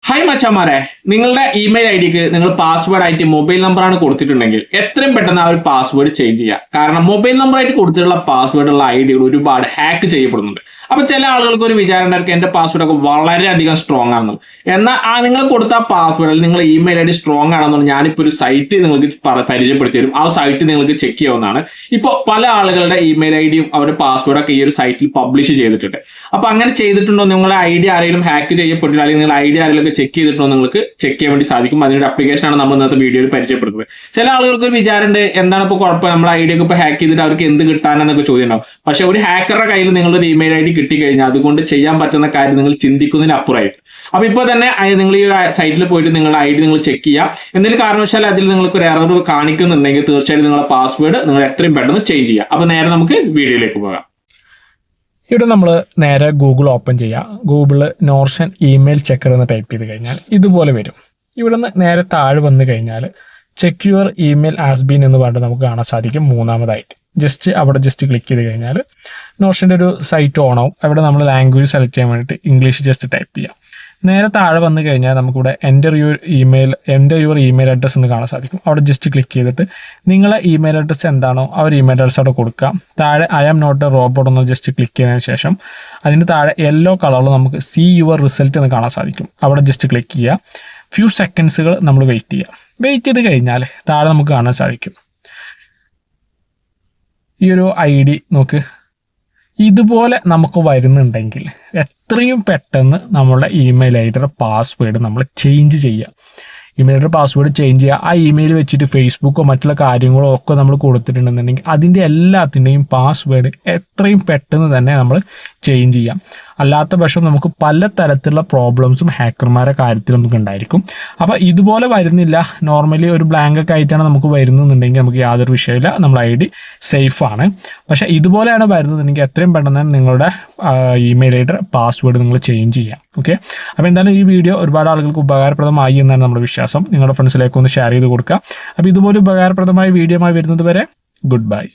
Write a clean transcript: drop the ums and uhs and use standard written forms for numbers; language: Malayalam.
ഹായ് മച്ചാമാരെ, നിങ്ങളുടെ ഇമെയിൽ ഐ ഡിക്ക് നിങ്ങൾ പാസ്വേഡ് ആയിട്ട് മൊബൈൽ നമ്പറാണ് കൊടുത്തിട്ടുണ്ടെങ്കിൽ എത്രയും പെട്ടെന്ന് ആ ഒരു പാസ്വേഡ് ചേഞ്ച് ചെയ്യുക. കാരണം മൊബൈൽ നമ്പർ ആയിട്ട് കൊടുത്തിട്ടുള്ള പാസ്വേഡുള്ള ഐ ഡികൾ ഒരുപാട് ഹാക്ക് ചെയ്യപ്പെടുന്നുണ്ട്. അപ്പൊ ചില ആളുകൾക്ക് ഒരു വിചാരം ഉണ്ടായിരിക്കും എന്റെ പാസ്വേഡ് ഒക്കെ വളരെയധികം സ്ട്രോങ് ആണെന്ന്. എന്നാൽ നിങ്ങൾ കൊടുത്ത പാസ്വേഡിൽ നിങ്ങൾ ഇമെയിൽ ഐ ഡി സ്ട്രോങ് ആണെന്ന് ഞാനിപ്പോൾ ഒരു സൈറ്റ് നിങ്ങൾക്ക് പരിചയപ്പെടുത്തി തരും. ആ സൈറ്റ് നിങ്ങൾക്ക് ചെക്ക് ചെയ്യാവുന്നതാണ്. ഇപ്പോൾ പല ആളുകളുടെ ഇമെയിൽ ഐ ഡിയും അവരുടെ പാസ്വേഡൊക്കെ ഈ ഒരു സൈറ്റിൽ പബ്ലിഷ് ചെയ്തിട്ടുണ്ട്. അപ്പൊ അങ്ങനെ ചെയ്തിട്ടുണ്ടോ, നിങ്ങളുടെ ഐ ഡി ആരെങ്കിലും ഹാക്ക് ചെയ്യപ്പെട്ടില്ല അല്ലെങ്കിൽ നിങ്ങളുടെ ഐ ഡി ആരെങ്കിലും ചെക്ക് ചെയ്തിട്ടുണ്ടോ നിങ്ങൾക്ക് ചെക്ക് ചെയ്യാൻ വേണ്ടി സാധിക്കും. അതിനൊരു അപ്ലിക്കേഷനാണ് നമ്മൾ ഇന്നത്തെ വീഡിയോയിൽ പരിചയപ്പെടുത്തുന്നത്. ചില ആളുകൾക്ക് ഒരു വിചാരമുണ്ട്, എന്താണ് ഇപ്പോൾ കുഴപ്പം, നമ്മുടെ ഐ ഡി ഒക്കെ ഇപ്പോൾ ഹാക്ക് ചെയ്തിട്ട് അവർക്ക് എന്ത് കിട്ടാനെന്നൊക്കെ ചോദ്യം ഉണ്ടാവും. പക്ഷെ ഒരു ഹാക്കറുടെ കയ്യിൽ നിങ്ങളുടെ ഒരു ഇമെയിൽ ഐ ഡി കിട്ടിക്കഴിഞ്ഞാൽ അതുകൊണ്ട് ചെയ്യാൻ പറ്റുന്ന കാര്യം നിങ്ങൾ ചിന്തിക്കുന്നതിന് അപ്പുറമായിട്ട്. അപ്പൊ ഇപ്പോൾ തന്നെ നിങ്ങൾ ഈ ഒരു സൈറ്റിൽ പോയിട്ട് നിങ്ങളുടെ ഐ ഡി നിങ്ങൾ ചെക്ക് ചെയ്യുക. എന്തെങ്കിലും കാരണവശാൽ അതിൽ നിങ്ങൾക്ക് ഒരു എറർ കാണിക്കുന്നുണ്ടെങ്കിൽ തീർച്ചയായിട്ടും നിങ്ങളുടെ പാസ്വേഡ് നിങ്ങൾ എത്രയും പെട്ടെന്ന് ചേഞ്ച് ചെയ്യുക. അപ്പൊ നേരെ നമുക്ക് വീഡിയോയിലേക്ക് പോകാം. ഇവിടെ നമ്മൾ നേരെ ഗൂഗിൾ ഓപ്പൺ ചെയ്യുക. ഗൂഗിളിൽ നോർഷൻ ഇമെയിൽ ചെക്കർ എന്ന് ടൈപ്പ് ചെയ്ത് കഴിഞ്ഞാൽ ഇതുപോലെ വരും. ഇവിടെ നിന്ന് നേരെ താഴെ വന്നു കഴിഞ്ഞാൽ check your email as been എന്ന് പറഞ്ഞിട്ട് നമുക്ക് കാണാൻ സാധിക്കും. മൂന്നാമതായിട്ട് അവിടെ ക്ലിക്ക് ചെയ്ത് കഴിഞ്ഞാൽ നോർഷൻ്റെ ഒരു സൈറ്റ് ഓൺ ആവും. അവിടെ നമ്മൾ ലാംഗ്വേജ് സെലക്ട് ചെയ്യാൻ വേണ്ടിയിട്ട് ഇംഗ്ലീഷ് ജസ്റ്റ് ടൈപ്പ് ചെയ്യാം. നേരെ താഴെ വന്നു കഴിഞ്ഞാൽ നമുക്കിവിടെ എൻ്റർ യുവർ ഇമെയിൽ അഡ്രസ്സ് എന്ന് കാണാൻ സാധിക്കും. അവിടെ ജസ്റ്റ് ക്ലിക്ക് ചെയ്തിട്ട് നിങ്ങളെ ഇമെയിൽ അഡ്രസ്സ് എന്താണോ ആ ഒരു ഇമെയിൽ അഡ്രസ്സ് അവിടെ കൊടുക്കാം. താഴെ I am not a robot എന്ന് ജസ്റ്റ് ക്ലിക്ക് ചെയ്തതിന് ശേഷം അതിന് താഴെ യെല്ലോ കളറിൽ നമുക്ക് സീ യുവർ റിസൾട്ട് എന്ന് കാണാൻ സാധിക്കും. അവിടെ ജസ്റ്റ് ക്ലിക്ക് ചെയ്യുക. ഫ്യൂ സെക്കൻഡ്സുകൾ നമ്മൾ വെയിറ്റ് ചെയ്യുക. വെയിറ്റ് ചെയ്ത് കഴിഞ്ഞാൽ താഴെ നമുക്ക് കാണാൻ സാധിക്കും ഈ ഒരു ഐ ഡി നോക്ക്. ഇതുപോലെ നമുക്ക് വരുന്നുണ്ടെങ്കിൽ എത്രയും പെട്ടെന്ന് നമ്മളുടെ ഇമെയിൽ ഐ ഡിയുടെ പാസ്വേഡ് നമ്മൾ ചേഞ്ച് ചെയ്യുക. ഇമെയിൽ ഐഡിയുടെ പാസ്വേഡ് ചേഞ്ച് ചെയ്യുക. ആ ഇമെയിൽ വെച്ചിട്ട് ഫേസ്ബുക്കോ മറ്റുള്ള കാര്യങ്ങളോ ഒക്കെ നമ്മൾ കൊടുത്തിട്ടുണ്ടെന്നുണ്ടെങ്കിൽ അതിൻ്റെ എല്ലാത്തിൻ്റെയും പാസ്വേഡ് എത്രയും പെട്ടെന്ന് തന്നെ നമ്മൾ ചേഞ്ച് ചെയ്യാം. അല്ലാത്ത പക്ഷം നമുക്ക് പല തരത്തിലുള്ള പ്രോബ്ലംസും ഹാക്കർമാരുടെ കാര്യത്തിൽ നമുക്ക് ഉണ്ടായിരിക്കും. അപ്പോൾ ഇതുപോലെ വരുന്നില്ല, നോർമലി ഒരു ബ്ലാങ്ക് ഒക്കെ ആയിട്ടാണ് നമുക്ക് വരുന്നതെന്നുണ്ടെങ്കിൽ നമുക്ക് യാതൊരു വിഷയമില്ല, നമ്മൾ ഐ ഡി സേഫാണ്. പക്ഷേ ഇതുപോലെയാണ് വരുന്നതെന്നുണ്ടെങ്കിൽ എത്രയും പെട്ടെന്ന് നിങ്ങളുടെ ഇമെയിൽ ഐഡിയുടെ പാസ്വേഡ് നിങ്ങൾ ചേഞ്ച് ചെയ്യാം. ഓക്കെ, അപ്പോൾ എന്തായാലും ഈ വീഡിയോ ഒരുപാട് ആളുകൾക്ക് ഉപകാരപ്രദമായി എന്നാണ് നമ്മുടെ വിശ്വാസം. നിങ്ങളുടെ ഫ്രണ്ട്സിലേക്ക് ഒന്ന് ഷെയർ ചെയ്ത് കൊടുക്കുക. അപ്പോൾ ഇതുപോലെ ഉപകാരപ്രദമായ വീഡിയോ ആയി വരുന്നത് വരെ ഗുഡ് ബൈ.